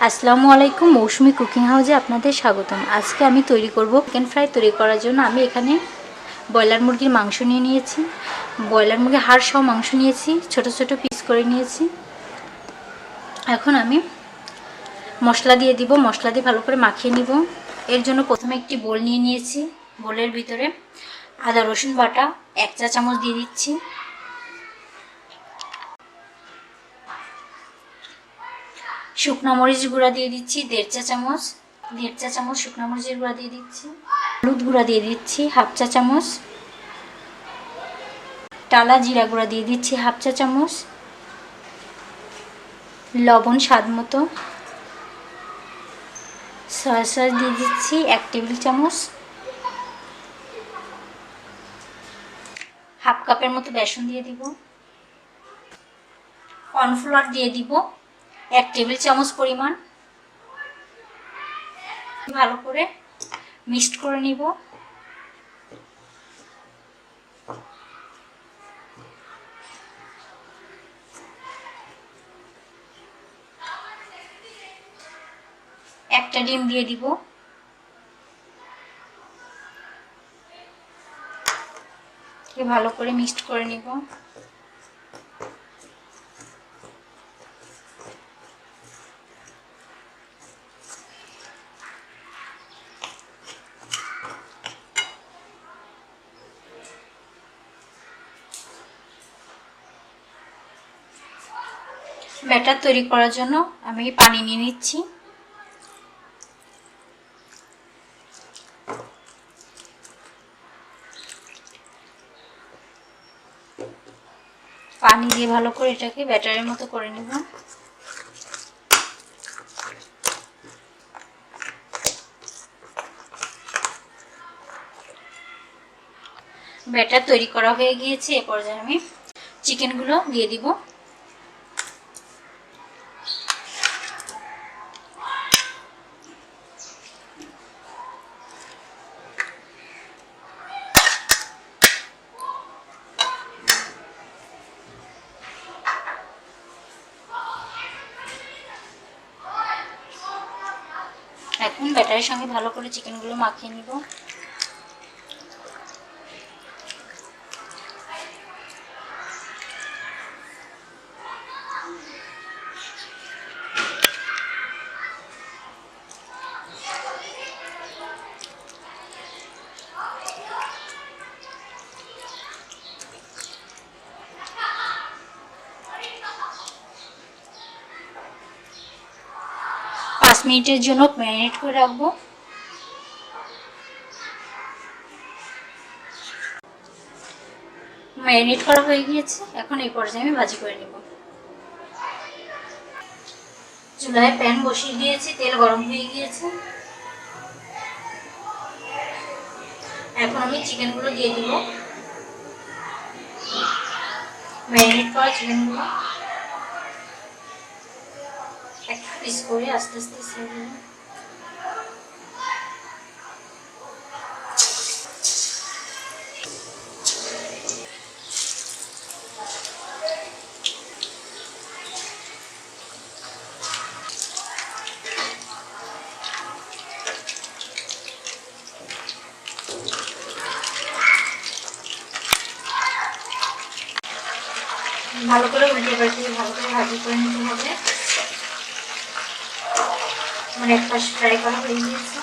আসসালামু আলাইকুম, মৌসুমি কুকিং হাউসে আপনাদের স্বাগতম। আজকে আমি তৈরি করব চিকেন ফ্রাই। তৈরি করার জন্য আমি এখানে ব্রয়লার মুরগির মাংস নিয়ে নিয়েছি। ব্রয়লার মুরগির হাড় সহ মাংস নিয়েছি, ছোট ছোট পিস করে নিয়েছি। এখন আমি মশলা দিয়ে দিব, মশলা দিয়ে ভালো করে মাখিয়ে নিব। এর জন্য প্রথমে একটি বোল নিয়ে নিয়েছি। বোলের ভিতরে আদা রসুন বাটা 1 চা চামচ দিয়ে দিচ্ছি। শুকনো মরিচ গুঁড়া দিয়ে দিচ্ছি 1.5 চা চামচ। 1.5 চা চামচ শুকনো মরিচের গুঁড়া দিয়ে দিচ্ছি। হলুদ গুঁড়া দিয়ে দিচ্ছি 1/2 চা চামচ। টালা জিরা গুঁড়া দিয়ে দিচ্ছি 1/2 চা চামচ। লবণ স্বাদ মতো। সয়া সস দিয়ে দিচ্ছি 1 টেবিল চামচ। 1/2 কাপের মতো বেসন দিয়ে দিব। কর্নফ্লাওয়ার দিয়ে দিব 1 টেবিল চামচ পরিমাণ। ভালো করে মিক্সড করে নিব। একটা ডিম দিয়ে দিব। ভালো করে মিক্সড করে নিব। ব্যাটার তৈরি করার জন্য আমি পানি নিয়ে নিচ্ছি। পানি দিয়ে ভালো করে এটাকে ব্যাটারের মতো করে নেব। ব্যাটার তৈরি করা হয়ে গিয়েছে। এ পর্যায়ে আমি চিকেনগুলো দিয়ে দিব। এখন ব্যাটারের সঙ্গে ভালো করে চিকেনগুলো মাখিয়ে নিব। মিনিটের জন্য ম্যারিনেট করে রাখবো। ম্যারিনেট করা হয়ে গিয়েছে। এখন এই পর্যায়ে আমি ভাজি করে নেব। চুলায় প্যান বসিয়ে দিয়েছি, তেল গরম হয়ে গিয়েছে। এখন আমি চিকেনগুলো দিয়ে দিব। ম্যারিনেট করা চিকেনগুলো এক পিস করে আস্তে আস্তে ছেড়ে দিলাম। ভালো করে উল্টে পাল্টে ভালো করে ভাজি করে নিতে হবে। আমার এক পাশ ফ্রাই করা হয়ে গিয়েছে।